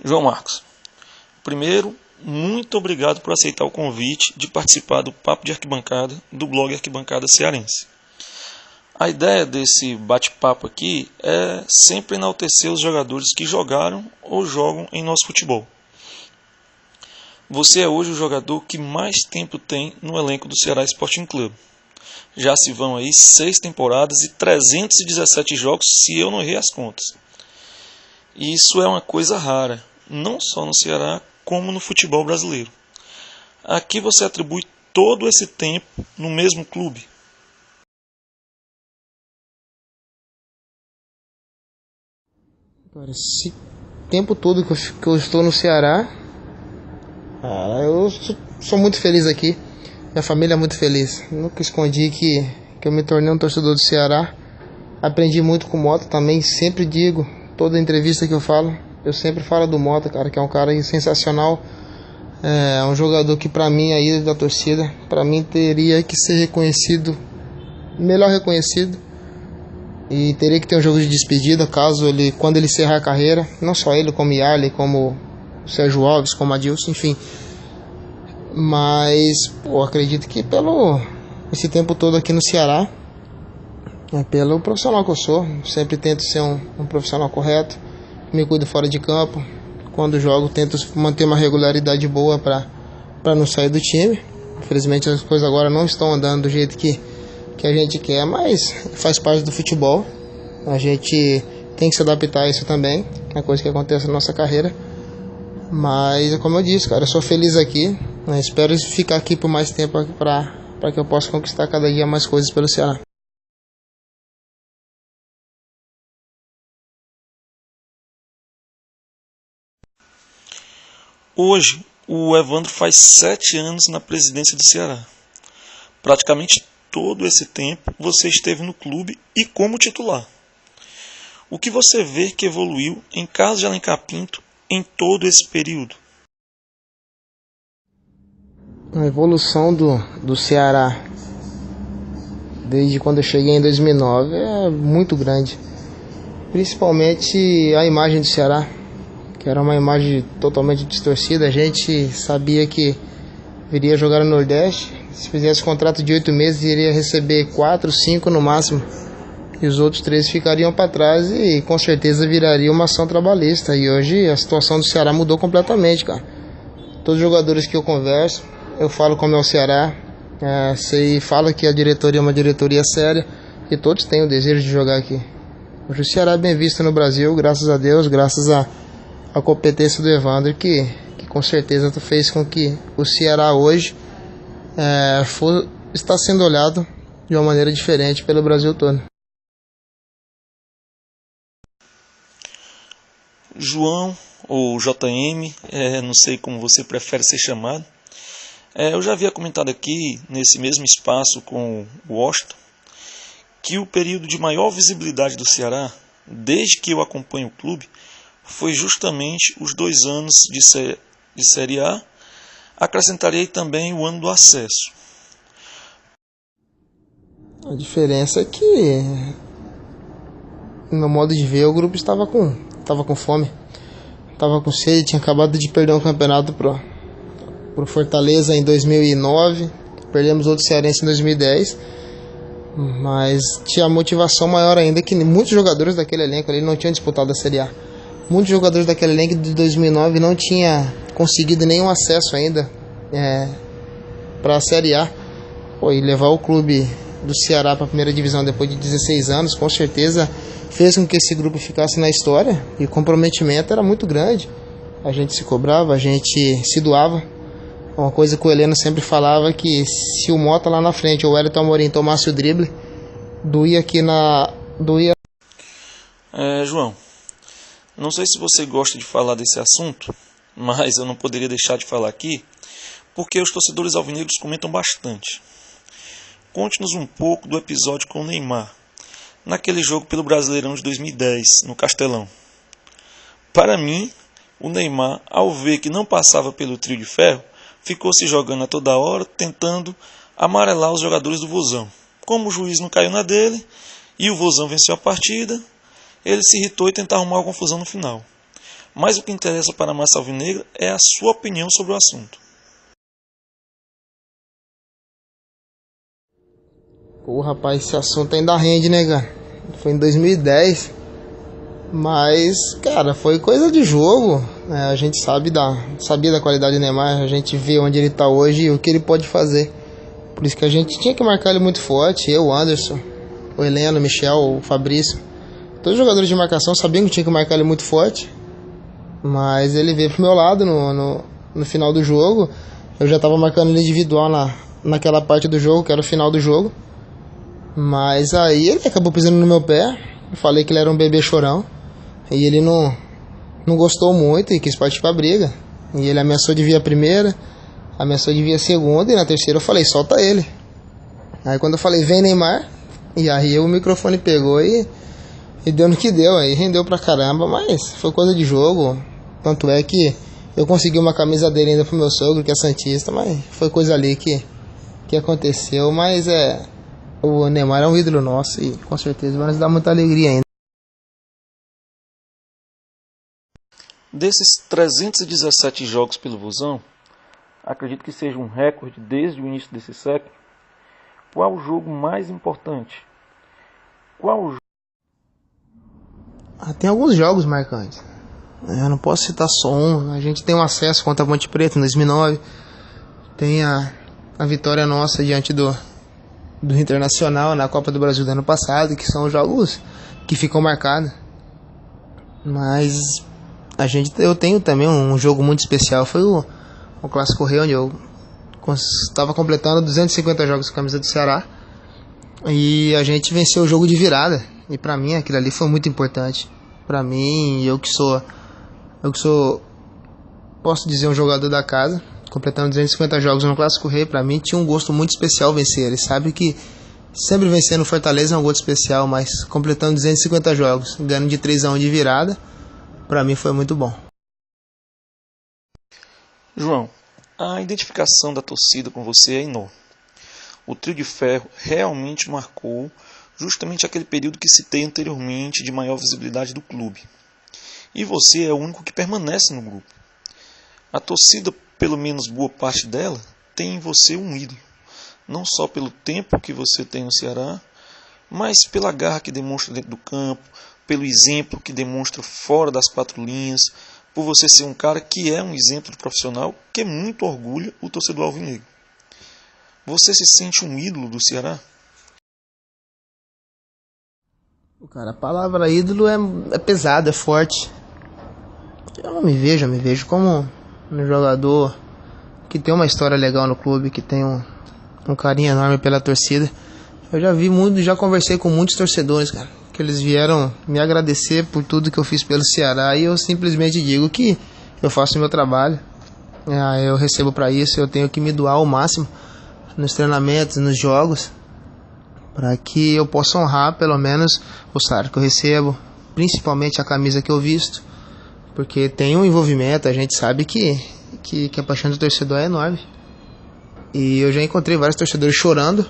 João Marcos, primeiro, muito obrigado por aceitar o convite de participar do Papo de Arquibancada do blog Arquibancada Cearense. A ideia desse bate-papo aqui é sempre enaltecer os jogadores que jogaram ou jogam em nosso futebol. Você é hoje o jogador que mais tempo tem no elenco do Ceará Sporting Clube. Já se vão aí 6 temporadas e 317 jogos, se eu não errei as contas. E isso é uma coisa rara, não só no Ceará, como no futebol brasileiro. Aqui você atribui todo esse tempo no mesmo clube. Esse tempo todo que eu estou no Ceará, eu sou muito feliz aqui. Minha família é muito feliz. Nunca escondi que eu me tornei um torcedor do Ceará. Aprendi muito com o Mota também. Sempre digo, toda entrevista que eu sempre falo do Mota, cara, que é um cara sensacional. É um jogador que pra mim, aí da torcida, pra mim teria que ser reconhecido, melhor reconhecido. E teria que ter um jogo de despedida quando ele encerrar a carreira. Não só ele, como Yarley, como o Sérgio Alves, como Adilson, enfim. Mas acredito que esse tempo todo aqui no Ceará, pelo profissional que eu sou, sempre tento ser um profissional correto, me cuido fora de campo. Quando jogo, tento manter uma regularidade boa para não sair do time. Infelizmente as coisas agora não estão andando do jeito que a gente quer, mas faz parte do futebol. A gente tem que se adaptar a isso também, é coisa que acontece na nossa carreira. Mas, como eu disse, cara, eu sou feliz aqui. Espero ficar aqui por mais tempo para que eu possa conquistar cada dia mais coisas pelo Ceará. Hoje, o Evandro faz 7 anos na presidência do Ceará. Praticamente todo esse tempo você esteve no clube e como titular. O que você vê que evoluiu em Carlos de Alencar Pinto em todo esse período? A evolução do Ceará desde quando eu cheguei em 2009 é muito grande. Principalmente a imagem do Ceará, que era uma imagem totalmente distorcida. A gente sabia que viria jogar no Nordeste. Se fizesse contrato de 8 meses, iria receber 4, 5 no máximo. E os outros 3 ficariam para trás e com certeza viraria uma ação trabalhista. E hoje a situação do Ceará mudou completamente, cara. Todos os jogadores que eu converso, eu falo como é o Ceará. Fala que a diretoria é uma diretoria séria e todos têm o desejo de jogar aqui. Hoje o Ceará é bem visto no Brasil, graças a Deus, graças à competência do Evandro, que com certeza fez com que o Ceará hoje está sendo olhado de uma maneira diferente pelo Brasil todo. João, ou JM, não sei como você prefere ser chamado. Eu já havia comentado aqui, nesse mesmo espaço com o Washington, que o período de maior visibilidade do Ceará, desde que eu acompanho o clube, foi justamente os 2 anos de Série A. Acrescentarei também o ano do acesso. A diferença é que, no meu modo de ver, o grupo estava com fome, estava com sede. Tinha acabado de perder um campeonato pro Fortaleza em 2009, perdemos outro cearense em 2010, mas tinha motivação maior ainda, que muitos jogadores daquele elenco ali não tinham disputado a Série A. Muitos jogadores daquele elenco de 2009 não tinham conseguido nenhum acesso ainda para a Série A. E levar o clube do Ceará para a primeira divisão depois de 16 anos, com certeza fez com que esse grupo ficasse na história, e o comprometimento era muito grande. A gente se cobrava, a gente se doava. Uma coisa que o Heleno sempre falava, que se o Mota lá na frente ou o Wellington Amorim tomasse o drible, doía. João, não sei se você gosta de falar desse assunto, mas eu não poderia deixar de falar aqui, porque os torcedores alvinegros comentam bastante. Conte-nos um pouco do episódio com o Neymar, naquele jogo pelo Brasileirão de 2010, no Castelão. Para mim, o Neymar, ao ver que não passava pelo trio de ferro, ficou se jogando a toda hora, tentando amarelar os jogadores do Vozão. Como o juiz não caiu na dele e o Vozão venceu a partida, ele se irritou e tentou arrumar uma confusão no final. Mas o que interessa para a massa alvinegra é a sua opinião sobre o assunto. Pô, rapaz, esse assunto ainda rende, né, cara? Foi em 2010, mas, cara, foi coisa de jogo. A gente sabia da qualidade do Neymar, a gente vê onde ele tá hoje e o que ele pode fazer. Por isso que a gente tinha que marcar ele muito forte. Eu, o Anderson, o Heleno, o Michel, o Fabrício. Todos os jogadores de marcação sabiam que tinha que marcar ele muito forte. Mas ele veio pro meu lado no final do jogo. Eu já tava marcando ele individual naquela parte do jogo, que era o final do jogo. Mas aí ele acabou pisando no meu pé. Eu falei que ele era um bebê chorão. E ele não gostou muito e quis partir pra briga. E ele ameaçou de vir a primeira, ameaçou de vir a segunda, e na terceira eu falei, solta ele. Aí quando eu falei, vem Neymar, e aí o microfone pegou e deu no que deu. Aí rendeu pra caramba, mas foi coisa de jogo. Tanto é que eu consegui uma camisa dele ainda pro meu sogro, que é santista, mas foi coisa ali que aconteceu. Mas o Neymar é um ídolo nosso e com certeza vai nos dar muita alegria ainda. Desses 317 jogos pelo Vozão, acredito que seja um recorde desde o início desse século. Qual o jogo mais importante? Tem alguns jogos marcantes. Eu não posso citar só um. A gente tem um acesso contra a Ponte Preta em 2009. Tem a vitória nossa diante do Internacional na Copa do Brasil do ano passado, que são jogos que ficam marcados. Mas eu tenho também um jogo muito especial. Foi o Clássico Rei, onde eu estava completando 250 jogos com a camisa do Ceará. E a gente venceu o jogo de virada. E pra mim aquilo ali foi muito importante. Pra mim, eu que sou, posso dizer, um jogador da casa, completando 250 jogos no Clássico Rei, pra mim tinha um gosto muito especial vencer. Ele sabe que sempre vencendo o Fortaleza é um gosto especial, mas completando 250 jogos, ganhando de 3-1 de virada, pra mim foi muito bom. João, a identificação da torcida com você é enorme. O Trio de Ferro realmente marcou justamente aquele período que citei anteriormente de maior visibilidade do clube. E você é o único que permanece no grupo. A torcida, pelo menos boa parte dela, tem em você um ídolo. Não só pelo tempo que você tem no Ceará, mas pela garra que demonstra dentro do campo, pelo exemplo que demonstra fora das quatro linhas, por você ser um cara que é um exemplo de profissional que muito orgulha o torcedor alvinegro. Você se sente um ídolo do Ceará? Cara, a palavra ídolo é pesada, é forte. Eu não me vejo como um jogador que tem uma história legal no clube, que tem um carinho enorme pela torcida. Eu já conversei com muitos torcedores, cara, que eles vieram me agradecer por tudo que eu fiz pelo Ceará, e eu simplesmente digo que eu faço o meu trabalho. Eu recebo pra isso, eu tenho que me doar ao máximo nos treinamentos, nos jogos, para que eu possa honrar pelo menos o salário que eu recebo, principalmente a camisa que eu visto, porque tem um envolvimento, a gente sabe que a paixão do torcedor é enorme. E eu já encontrei vários torcedores chorando,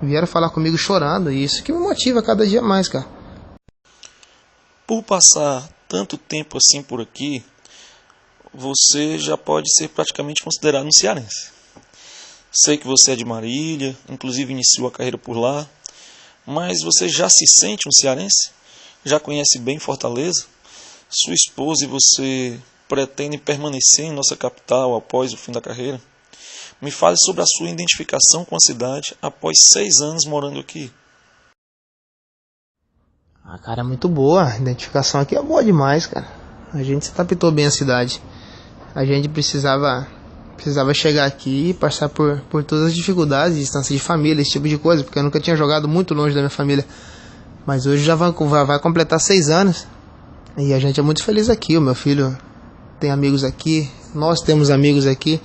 vieram falar comigo chorando, e isso que me motiva cada dia mais, cara. Por passar tanto tempo assim por aqui, você já pode ser praticamente considerado um cearense. Sei que você é de Marília, inclusive iniciou a carreira por lá, mas você já se sente um cearense? Já conhece bem Fortaleza? Sua esposa e você pretendem permanecer em nossa capital após o fim da carreira? Me fale sobre a sua identificação com a cidade após 6 anos morando aqui. Cara, é muito boa. A identificação aqui é boa demais, cara. A gente se adaptou bem à cidade. A gente precisava chegar aqui e passar por todas as dificuldades, distância de família, esse tipo de coisa, porque eu nunca tinha jogado muito longe da minha família. Mas hoje já vai completar 6 anos. E a gente é muito feliz aqui. O meu filho tem amigos aqui, nós temos amigos aqui.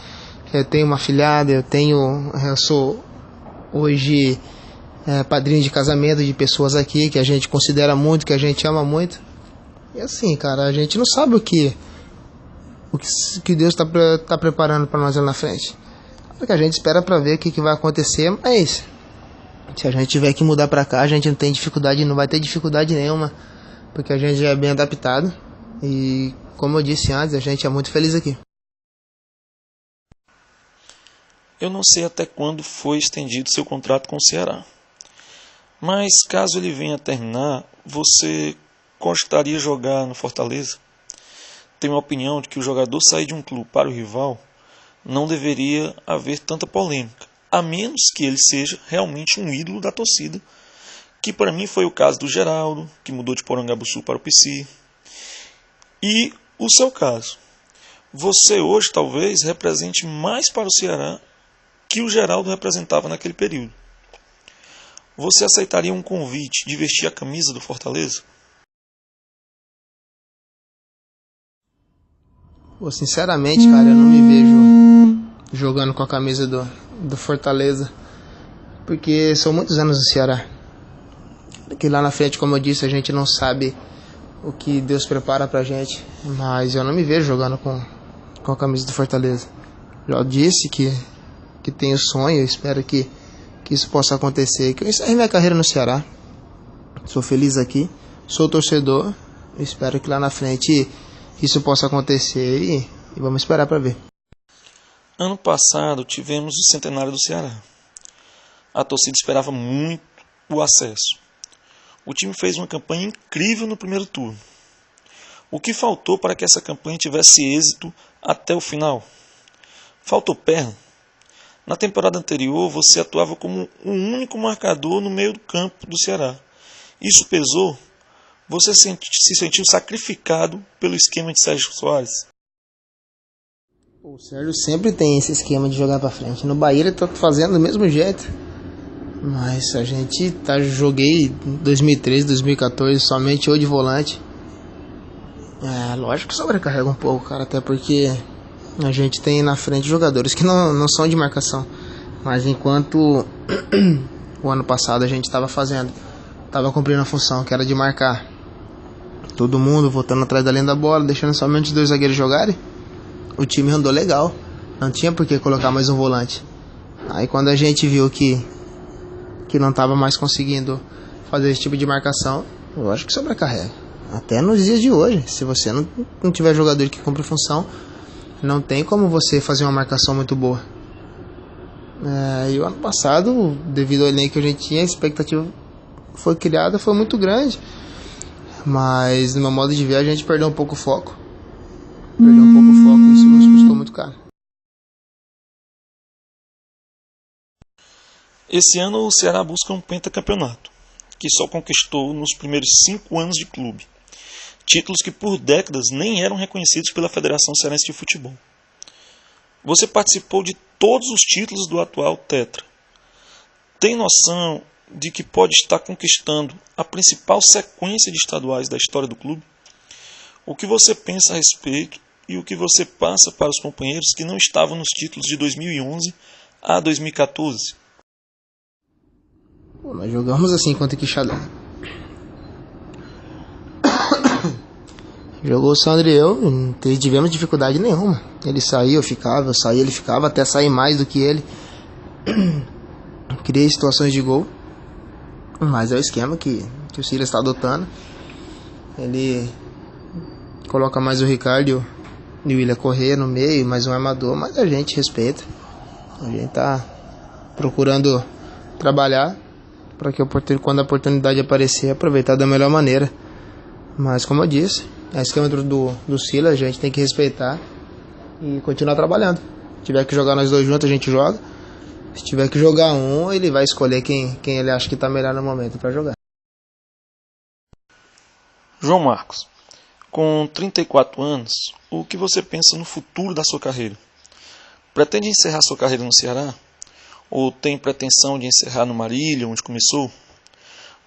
Eu tenho uma filhada, eu sou hoje padrinho de casamento de pessoas aqui que a gente considera muito, que a gente ama muito. E assim, cara, a gente não sabe o que Deus está preparando para nós lá na frente. O que a gente espera para ver o que vai acontecer, mas se a gente tiver que mudar para cá, a gente não vai ter dificuldade nenhuma, porque a gente já é bem adaptado. E como eu disse antes, a gente é muito feliz aqui. Eu não sei até quando foi estendido seu contrato com o Ceará, mas caso ele venha a terminar, você gostaria de jogar no Fortaleza? Tenho a opinião de que o jogador sair de um clube para o rival não deveria haver tanta polêmica, a menos que ele seja realmente um ídolo da torcida, que para mim foi o caso do Geraldo, que mudou de Porangabuçu para o PC, e o seu caso. Você hoje talvez represente mais para o Ceará que o Geraldo representava naquele período. Você aceitaria um convite de vestir a camisa do Fortaleza? Pô, sinceramente, cara, eu não me vejo jogando com a camisa do Fortaleza, porque são muitos anos no Ceará. Que lá na frente, como eu disse, a gente não sabe o que Deus prepara pra gente, mas eu não me vejo jogando com a camisa do Fortaleza. Já disse que tenho sonho, eu espero que isso possa acontecer, que eu encerre minha carreira no Ceará. Sou feliz aqui, sou torcedor, eu espero que lá na frente isso possa acontecer e vamos esperar para ver. Ano passado tivemos o centenário do Ceará. A torcida esperava muito o acesso. O time fez uma campanha incrível no primeiro turno. O que faltou para que essa campanha tivesse êxito até o final? Faltou perna. Na temporada anterior, você atuava como o único marcador no meio do campo do Ceará. Isso pesou? Você se sentiu sacrificado pelo esquema de Sérgio Soares? O Sérgio sempre tem esse esquema de jogar para frente. No Bahia ele tá fazendo do mesmo jeito. Mas a gente joguei em 2013, 2014 somente eu de volante. Lógico que sobrecarrega um pouco, cara, até porque a gente tem na frente jogadores que não são de marcação. Mas enquanto o ano passado a gente estava cumprindo a função que era de marcar todo mundo, voltando atrás da linha da bola, deixando somente os dois zagueiros jogarem, o time andou legal. Não tinha por que colocar mais um volante. Aí quando a gente viu que não estava mais conseguindo fazer esse tipo de marcação, eu acho que sobrecarrega. Até nos dias de hoje, se você não tiver jogador que cumpre função, não tem como você fazer uma marcação muito boa. E o ano passado, devido ao elenco que a gente tinha, a expectativa foi criada, foi muito grande. Mas no meu modo de ver, a gente perdeu um pouco o foco. E isso nos custou muito caro. Esse ano o Ceará busca um pentacampeonato, que só conquistou nos primeiros 5 anos de clube. Títulos que por décadas nem eram reconhecidos pela Federação Cearense de Futebol. Você participou de todos os títulos do atual Tetra. Tem noção de que pode estar conquistando a principal sequência de estaduais da história do clube? O que você pensa a respeito e o que você passa para os companheiros que não estavam nos títulos de 2011 a 2014? Nós jogamos assim contra o Quixadá. Jogou o Sandro e eu, não tivemos dificuldade nenhuma. Ele saía, eu ficava, eu saía, ele ficava, até sair mais do que ele. Criei situações de gol, mas é o esquema que o Silas está adotando. Ele coloca mais o Ricardo e o William correr no meio, mais um armador, mas a gente respeita. A gente está procurando trabalhar para que quando a oportunidade aparecer, aproveitar da melhor maneira. Mas como eu disse, é o esquema do Silas, a gente tem que respeitar e continuar trabalhando. Se tiver que jogar nós dois juntos, a gente joga. Se tiver que jogar um, ele vai escolher quem ele acha que está melhor no momento para jogar. João Marcos, com 34 anos, o que você pensa no futuro da sua carreira? Pretende encerrar sua carreira no Ceará? Ou tem pretensão de encerrar no Marília, onde começou?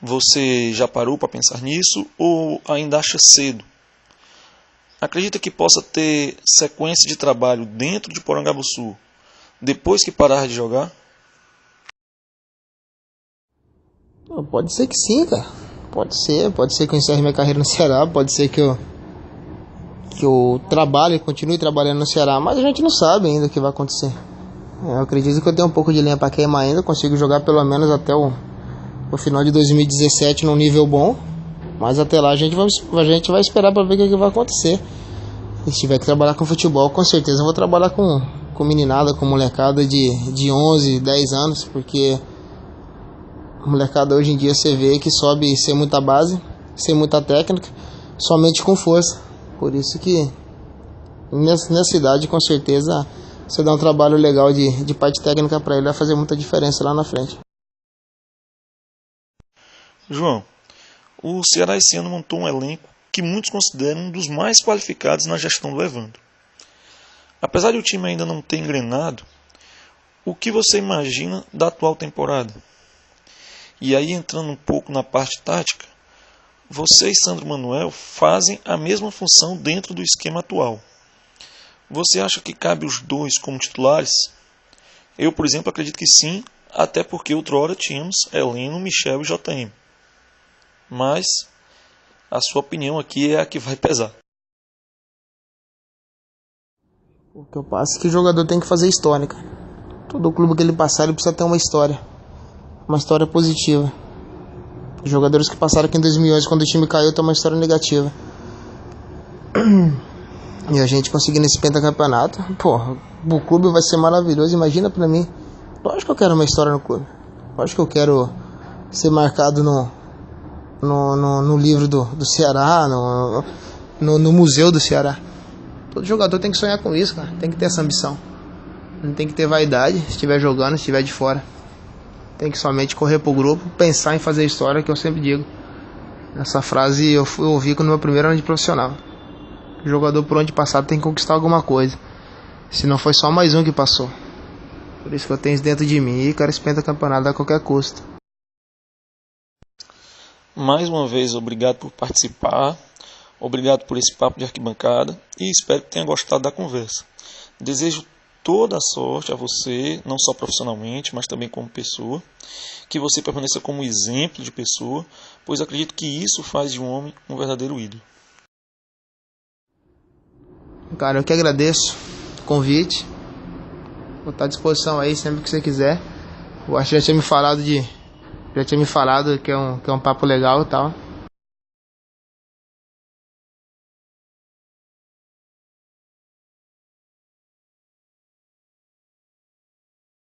Você já parou para pensar nisso ou ainda acha cedo? Acredita que possa ter sequência de trabalho dentro de Porangabuçu depois que parar de jogar? Pode ser que sim, cara. Pode ser que eu encerre minha carreira no Ceará, pode ser que eu continue trabalhando no Ceará, mas a gente não sabe ainda o que vai acontecer. Eu acredito que eu tenho um pouco de linha para queimar ainda, consigo jogar pelo menos até o final de 2017 num nível bom, mas até lá a gente vai esperar para ver o que vai acontecer. E se tiver que trabalhar com futebol, com certeza eu vou trabalhar com meninada, com molecada de 11, 10 anos, porque a molecada hoje em dia você vê que sobe sem muita base, sem muita técnica, somente com força. Por isso que nessa idade, com certeza, você dá um trabalho legal de parte técnica para ele, vai fazer muita diferença lá na frente. João, o Ceará esse ano montou um elenco que muitos consideram um dos mais qualificados na gestão do Evandro. Apesar de o time ainda não ter engrenado, o que você imagina da atual temporada? E aí, entrando um pouco na parte tática, você e Sandro Manuel fazem a mesma função dentro do esquema atual. Você acha que cabe os dois como titulares? Eu, por exemplo, acredito que sim, até porque outrora tínhamos Heleno, Michel e JM. Mas a sua opinião aqui é a que vai pesar. O que eu passo é que o jogador tem que fazer história, cara. Todo clube que ele passar, ele precisa ter uma história positiva. Os jogadores que passaram aqui em 2011, quando o time caiu, tem uma história negativa. E a gente conseguindo esse pentacampeonato, porra, o clube vai ser maravilhoso. Imagina pra mim. Lógico que eu quero uma história no clube. Lógico que eu quero ser marcado no livro do Ceará, no museu do Ceará. Todo jogador tem que sonhar com isso, cara. Tem que ter essa ambição. Não tem que ter vaidade se estiver jogando, se estiver de fora. Tem que somente correr pro grupo, pensar em fazer história, que eu sempre digo. Essa frase eu ouvi no meu primeiro ano de profissional. O jogador, por onde passar, tem que conquistar alguma coisa. Se não foi só mais um que passou. Por isso que eu tenho isso dentro de mim e quero esse pentacampeonato a qualquer custo. Mais uma vez, obrigado por participar. Obrigado por esse papo de arquibancada. E espero que tenha gostado da conversa. Desejo toda a sorte a você, não só profissionalmente, mas também como pessoa. Que você permaneça como exemplo de pessoa, pois acredito que isso faz de um homem um verdadeiro ídolo. Cara, eu que agradeço o convite. Vou estar à disposição aí sempre que você quiser. Eu acho que já tinha me falado que é um papo legal e tal.